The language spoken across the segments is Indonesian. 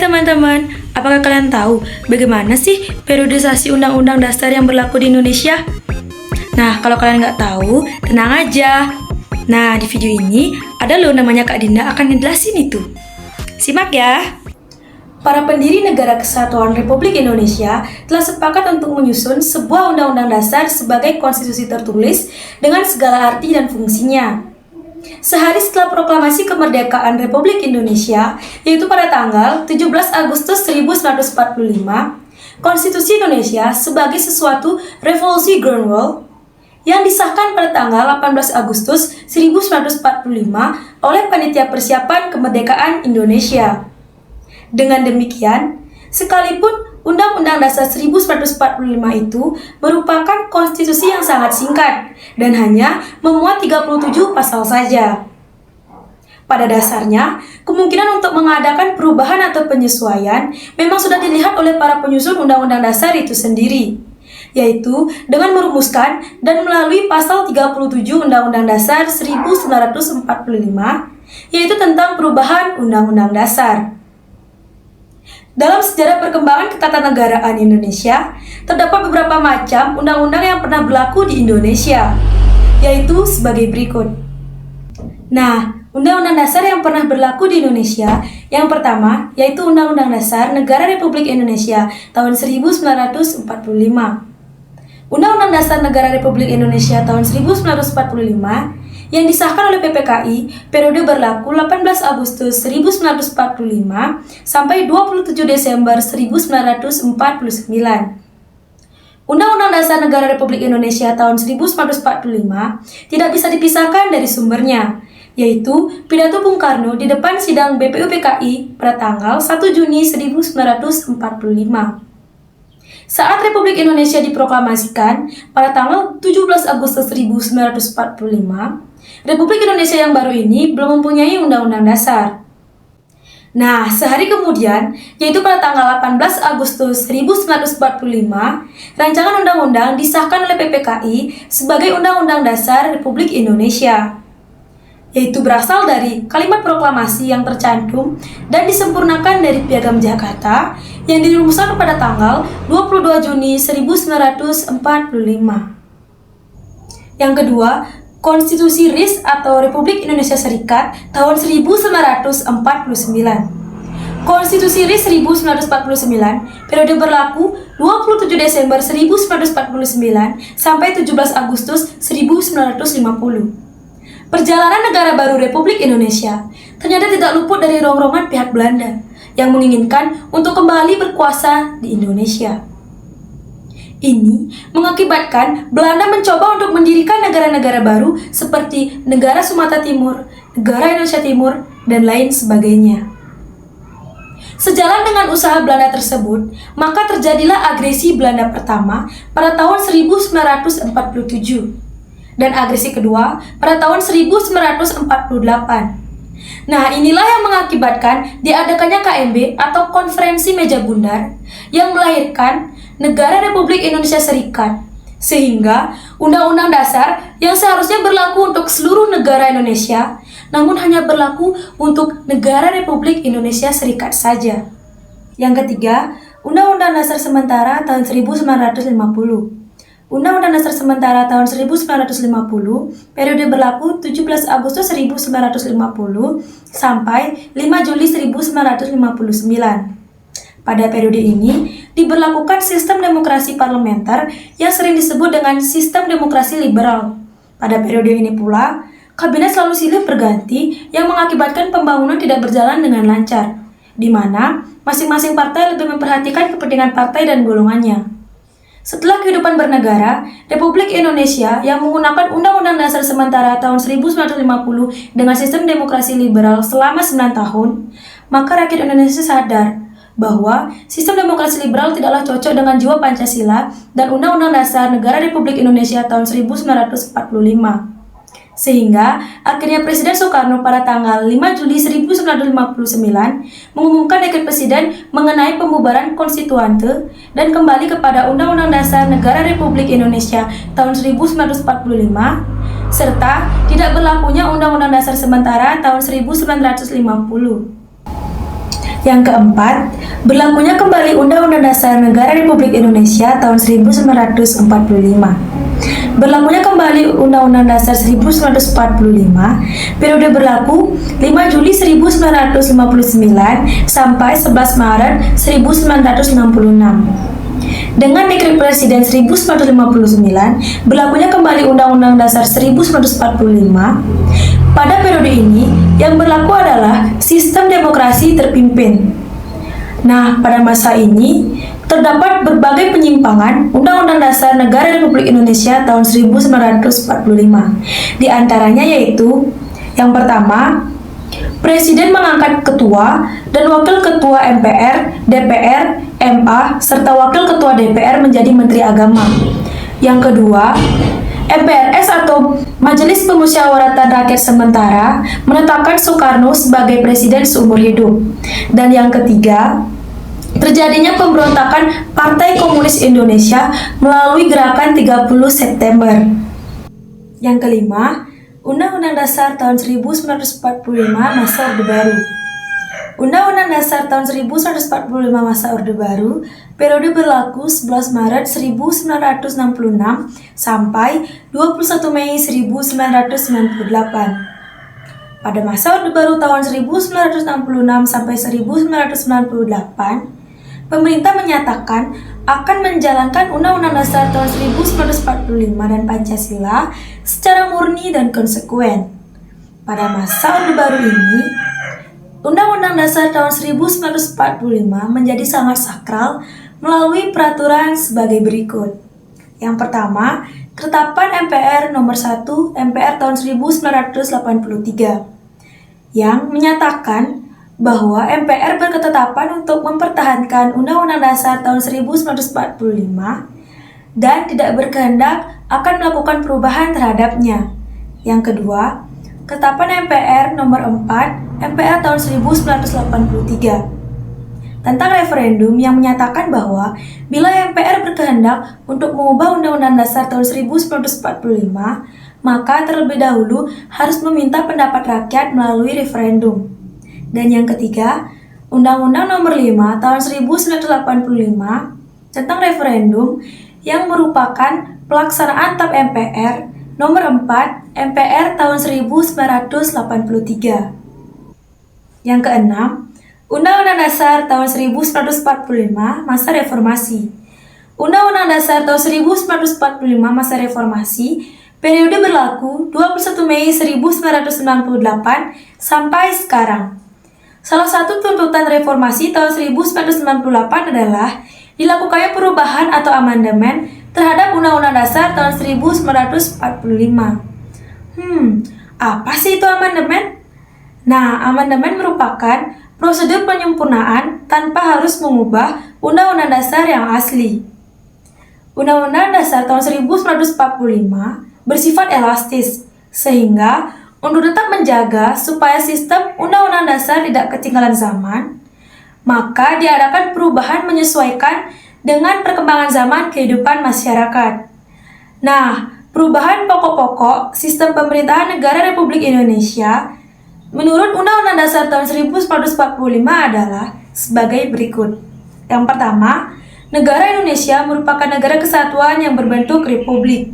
teman-teman, apakah kalian tahu bagaimana sih periodisasi Undang-Undang Dasar yang berlaku di Indonesia? Nah, kalau kalian nggak tahu, tenang aja. Nah, di video ini ada loh namanya Kak Dinda akan ngejelasin itu. Simak ya. Para pendiri Negara Kesatuan Republik Indonesia telah sepakat untuk menyusun sebuah Undang-Undang Dasar sebagai konstitusi tertulis dengan segala arti dan fungsinya. Sehari setelah proklamasi kemerdekaan Republik Indonesia, yaitu pada tanggal 17 Agustus 1945, Konstitusi Indonesia sebagai sesuatu revolusi groundwork yang disahkan pada tanggal 18 Agustus 1945 oleh Panitia Persiapan Kemerdekaan Indonesia. Dengan demikian, sekalipun Undang-Undang Dasar 1945 itu merupakan konstitusi yang sangat singkat dan hanya memuat 37 pasal saja. Pada dasarnya, kemungkinan untuk mengadakan perubahan atau penyesuaian memang sudah dilihat oleh para penyusun Undang-Undang Dasar itu sendiri, yaitu dengan merumuskan dan melalui pasal 37 Undang-Undang Dasar 1945, yaitu tentang perubahan Undang-Undang Dasar. Dalam sejarah perkembangan ketatanegaraan Indonesia, terdapat beberapa macam undang-undang yang pernah berlaku di Indonesia, yaitu sebagai berikut. Nah, undang-undang dasar yang pernah berlaku di Indonesia, yang pertama yaitu Undang-Undang Dasar Negara Republik Indonesia tahun 1945. Undang-Undang Dasar Negara Republik Indonesia tahun 1945 yang disahkan oleh PPKI periode berlaku 18 Agustus 1945 sampai 27 Desember 1949. Undang-Undang Dasar Negara Republik Indonesia tahun 1945 tidak bisa dipisahkan dari sumbernya, yaitu pidato Bung Karno di depan sidang BPUPKI pada tanggal 1 Juni 1945. Saat Republik Indonesia diproklamasikan pada tanggal 17 Agustus 1945, Republik Indonesia yang baru ini belum mempunyai undang-undang dasar. Nah, sehari kemudian, yaitu pada tanggal 18 Agustus 1945, rancangan undang-undang disahkan oleh PPKI sebagai Undang-Undang Dasar Republik Indonesia, yaitu berasal dari kalimat proklamasi yang tercantum dan disempurnakan dari Piagam Jakarta yang dirumuskan pada tanggal 22 Juni 1945. Yang kedua, Konstitusi RIS atau Republik Indonesia Serikat tahun 1949. Konstitusi RIS 1949 periode berlaku 27 Desember 1949 sampai 17 Agustus 1950. Perjalanan negara baru Republik Indonesia ternyata tidak luput dari rongrongan pihak Belanda yang menginginkan untuk kembali berkuasa di Indonesia. Ini mengakibatkan Belanda mencoba untuk mendirikan negara-negara baru seperti Negara Sumatera Timur, Negara Indonesia Timur, dan lain sebagainya. Sejalan dengan usaha Belanda tersebut, maka terjadilah agresi Belanda pertama pada tahun 1947 dan agresi kedua pada tahun 1948. Nah, inilah yang mengakibatkan diadakannya KMB atau Konferensi Meja Bundar yang melahirkan Negara Republik Indonesia Serikat, sehingga Undang-Undang Dasar yang seharusnya berlaku untuk seluruh negara Indonesia, namun hanya berlaku untuk Negara Republik Indonesia Serikat saja. Yang ketiga, Undang-Undang Dasar Sementara tahun 1950. Undang-Undang Dasar Sementara tahun 1950 periode berlaku 17 Agustus 1950 sampai 5 Juli 1959. Pada periode ini diberlakukan sistem demokrasi parlementer yang sering disebut dengan sistem demokrasi liberal. Pada periode ini pula, kabinet selalu silih berganti yang mengakibatkan pembangunan tidak berjalan dengan lancar, di mana masing-masing partai lebih memperhatikan kepentingan partai dan golongannya. Setelah kehidupan bernegara, Republik Indonesia yang menggunakan Undang-Undang Dasar Sementara tahun 1950 dengan sistem demokrasi liberal selama 9 tahun, maka rakyat Indonesia sadar bahwa sistem demokrasi liberal tidaklah cocok dengan jiwa Pancasila dan Undang-Undang Dasar Negara Republik Indonesia tahun 1945. Sehingga akhirnya Presiden Soekarno pada tanggal 5 Juli 1959 mengumumkan dekret Presiden mengenai pembubaran konstituante dan kembali kepada Undang-Undang Dasar Negara Republik Indonesia tahun 1945 serta tidak berlakunya Undang-Undang Dasar Sementara tahun 1950. Yang keempat, berlakunya kembali Undang-Undang Dasar Negara Republik Indonesia tahun 1945. Berlakunya kembali Undang-Undang Dasar 1945, periode berlaku 5 Juli 1959 sampai 11 Maret 1966. Dengan Dekret Presiden 1959, berlakunya kembali Undang-Undang Dasar 1945. Pada periode ini, yang berlaku adalah sistem demokrasi terpimpin. Nah, pada masa ini, terdapat berbagai penyimpangan Undang-Undang Dasar Negara Republik Indonesia tahun 1945. Di antaranya yaitu, yang pertama, Presiden mengangkat ketua dan wakil ketua MPR, DPR, MA, serta wakil ketua DPR menjadi Menteri Agama. Yang kedua, MPRS atau Majelis Pemusyawaratan Rakyat Sementara menetapkan Soekarno sebagai presiden seumur hidup. Dan yang ketiga, terjadinya pemberontakan Partai Komunis Indonesia melalui gerakan 30 September. Yang kelima, Undang-Undang Dasar tahun 1945 masa Orde Baru. Undang-Undang Dasar tahun 1945 masa Orde Baru periode berlaku 11 Maret 1966 sampai 21 Mei 1998. Pada masa Orde Baru tahun 1966 sampai 1998, pemerintah menyatakan akan menjalankan Undang-Undang Dasar tahun 1945 dan Pancasila secara murni dan konsekuen. Pada masa Orde Baru ini, Undang-Undang Dasar tahun 1945 menjadi sangat sakral melalui peraturan sebagai berikut. Yang pertama, Ketetapan MPR nomor 1 MPR tahun 1983 yang menyatakan bahwa MPR berketetapan untuk mempertahankan Undang-Undang Dasar tahun 1945 dan tidak berkehendak akan melakukan perubahan terhadapnya. Yang kedua, Ketetapan MPR nomor 4 MPR tahun 1983 tentang referendum yang menyatakan bahwa bila MPR berkehendak untuk mengubah Undang-Undang Dasar tahun 1945, maka terlebih dahulu harus meminta pendapat rakyat melalui referendum. Dan yang ketiga, Undang-Undang nomor 5 tahun 1985 tentang referendum yang merupakan pelaksanaan TAP MPR nomor 4 MPR tahun 1983. Yang keenam, Undang-Undang Dasar tahun 1945 masa reformasi. Undang-Undang Dasar tahun 1945 masa reformasi periode berlaku 21 Mei 1998 sampai sekarang. Salah satu tuntutan reformasi tahun 1998 adalah dilakukannya perubahan atau amandemen terhadap Undang-Undang Dasar tahun 1945. Apa sih itu amandemen? Nah, amandemen merupakan prosedur penyempurnaan tanpa harus mengubah Undang-Undang Dasar yang asli. Undang-Undang Dasar tahun 1945 bersifat elastis, sehingga untuk tetap menjaga supaya sistem Undang-Undang Dasar tidak ketinggalan zaman, maka diadakan perubahan menyesuaikan dengan perkembangan zaman kehidupan masyarakat. Nah, perubahan pokok-pokok sistem pemerintahan negara Republik Indonesia menurut Undang-Undang Dasar tahun 1945 adalah sebagai berikut. Yang pertama, negara Indonesia merupakan negara kesatuan yang berbentuk republik.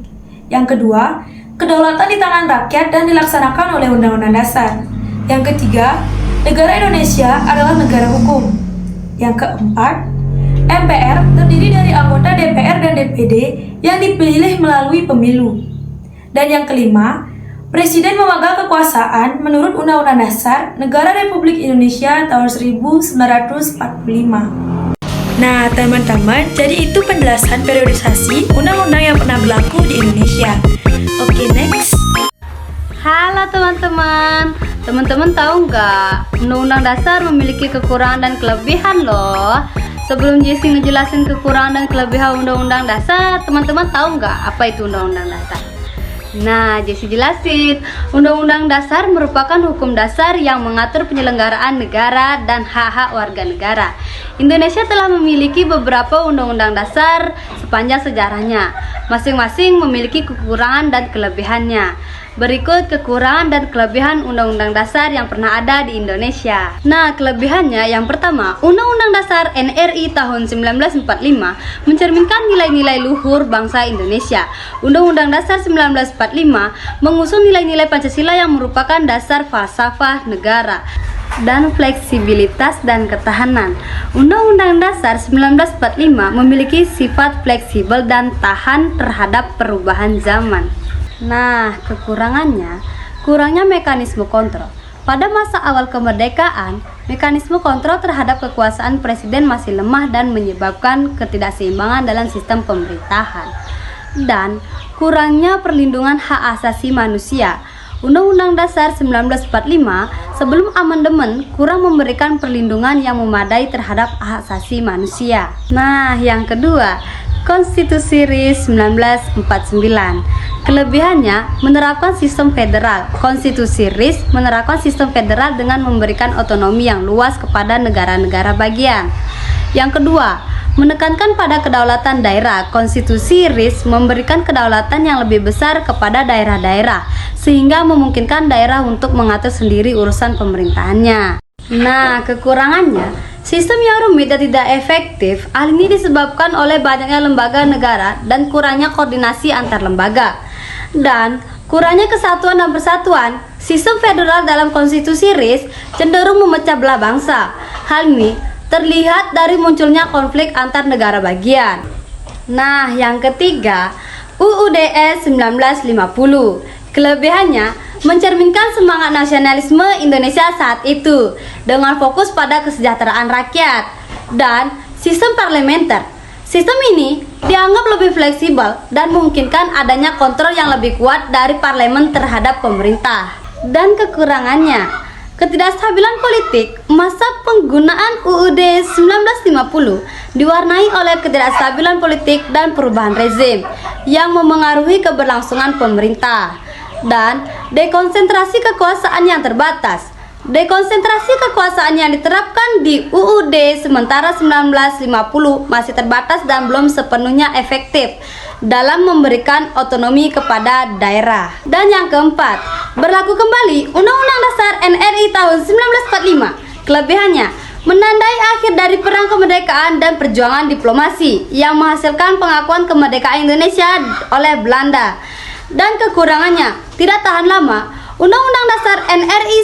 Yang kedua, kedaulatan di tangan rakyat dan dilaksanakan oleh Undang-Undang Dasar. Yang ketiga, negara Indonesia adalah negara hukum. Yang keempat, MPR terdiri dari anggota DPR dan DPD yang dipilih melalui pemilu. Dan yang kelima, Presiden memegang kekuasaan menurut Undang-Undang Dasar Negara Republik Indonesia tahun 1945. Nah, teman-teman, jadi itu penjelasan periodisasi undang-undang yang pernah berlaku di Indonesia. Oke, next. Halo teman-teman. Teman-teman tahu nggak? Undang-Undang Dasar memiliki kekurangan dan kelebihan loh. Sebelum Jessie ngejelasin kekurangan dan kelebihan Undang-Undang Dasar, teman-teman tahu nggak apa itu Undang-Undang Dasar? Nah, Jessie jelasin. Undang-Undang Dasar merupakan hukum dasar yang mengatur penyelenggaraan negara dan hak-hak warga negara. Indonesia telah memiliki beberapa undang-undang dasar sepanjang sejarahnya. Masing-masing memiliki kekurangan dan kelebihannya. Berikut kekurangan dan kelebihan Undang-Undang Dasar yang pernah ada di Indonesia. Nah, kelebihannya yang pertama, Undang-Undang Dasar NRI tahun 1945 mencerminkan nilai-nilai luhur bangsa Indonesia. Undang-Undang Dasar 1945 mengusung nilai-nilai Pancasila yang merupakan dasar falsafah negara dan fleksibilitas dan ketahanan. Undang-Undang Dasar 1945 memiliki sifat fleksibel dan tahan terhadap perubahan zaman. Nah, kekurangannya, kurangnya mekanisme kontrol. Pada masa awal kemerdekaan, mekanisme kontrol terhadap kekuasaan presiden masih lemah dan menyebabkan ketidakseimbangan dalam sistem pemerintahan. Dan kurangnya perlindungan hak asasi manusia. Undang-Undang Dasar 1945 sebelum amandemen kurang memberikan perlindungan yang memadai terhadap hak asasi manusia. Nah, yang kedua, Konstitusi RI 1949. Kelebihannya menerapkan sistem federal. Konstitusi RI menerapkan sistem federal dengan memberikan otonomi yang luas kepada negara-negara bagian. Yang kedua, menekankan pada kedaulatan daerah. Konstitusi RI memberikan kedaulatan yang lebih besar kepada daerah-daerah, sehingga memungkinkan daerah untuk mengatur sendiri urusan pemerintahannya. Nah, kekurangannya, sistem yang rumit dan tidak efektif. Hal ini disebabkan oleh banyaknya lembaga negara dan kurangnya koordinasi antar lembaga. Dan kurangnya kesatuan dan persatuan. Sistem federal dalam konstitusi RI cenderung memecah belah bangsa. Hal ini terlihat dari munculnya konflik antar negara bagian. Nah, yang ketiga, UUD 1950. Kelebihannya mencerminkan semangat nasionalisme Indonesia saat itu dengan fokus pada kesejahteraan rakyat dan sistem parlementer. Sistem ini dianggap lebih fleksibel dan memungkinkan adanya kontrol yang lebih kuat dari parlemen terhadap pemerintah. Dan kekurangannya, ketidakstabilan politik. Masa penggunaan UUD 1950 diwarnai oleh ketidakstabilan politik dan perubahan rezim yang memengaruhi keberlangsungan pemerintah. Dan dekonsentrasi kekuasaan yang terbatas. Dekonsentrasi kekuasaan yang diterapkan di UUD sementara 1950 masih terbatas dan belum sepenuhnya efektif dalam memberikan otonomi kepada daerah. Dan yang keempat, berlaku kembali Undang-Undang Dasar NRI tahun 1945. Kelebihannya, menandai akhir dari perang kemerdekaan dan perjuangan diplomasi yang menghasilkan pengakuan kemerdekaan Indonesia oleh Belanda. Dan kekurangannya, tidak tahan lama. Undang-Undang Dasar NRI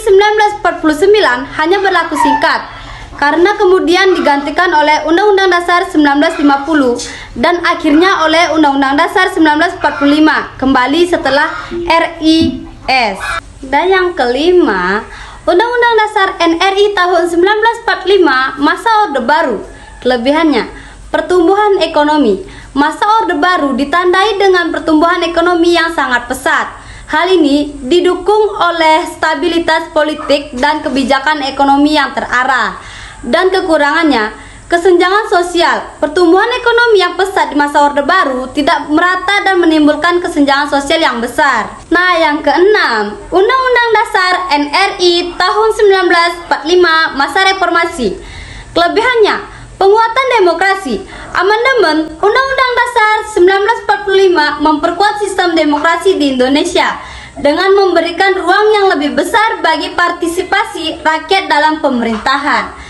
1949 hanya berlaku singkat karena kemudian digantikan oleh Undang-Undang Dasar 1950 dan akhirnya oleh Undang-Undang Dasar 1945 kembali setelah RIS. Dan yang kelima, Undang-Undang Dasar NRI tahun 1945 masa Orde Baru. Kelebihannya, pertumbuhan ekonomi. Masa Orde Baru ditandai dengan pertumbuhan ekonomi yang sangat pesat. Hal ini didukung oleh stabilitas politik dan kebijakan ekonomi yang terarah. Dan kekurangannya, kesenjangan sosial. Pertumbuhan ekonomi yang pesat di masa Orde Baru tidak merata dan menimbulkan kesenjangan sosial yang besar. Nah, yang keenam, Undang-Undang Dasar NRI tahun 1945 masa reformasi. Kelebihannya, penguatan demokrasi. Amandemen Undang-Undang Dasar 1945 memperkuat sistem demokrasi di Indonesia dengan memberikan ruang yang lebih besar bagi partisipasi rakyat dalam pemerintahan.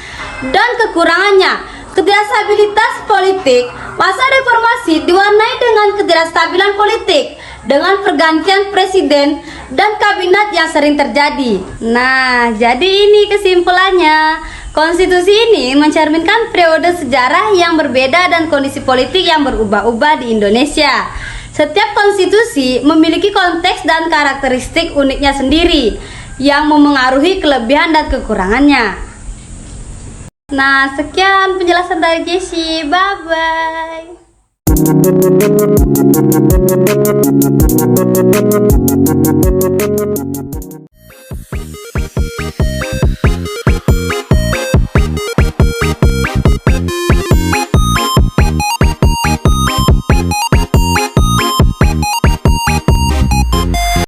Dan kekurangannya, ketidakstabilitas politik. Masa reformasi diwarnai dengan ketidakstabilan politik dengan pergantian presiden dan kabinet yang sering terjadi. Nah, jadi ini kesimpulannya. Konstitusi ini mencerminkan periode sejarah yang berbeda dan kondisi politik yang berubah-ubah di Indonesia. Setiap konstitusi memiliki konteks dan karakteristik uniknya sendiri yang memengaruhi kelebihan dan kekurangannya. Nah, sekian penjelasan dari Jessie. Bye-bye.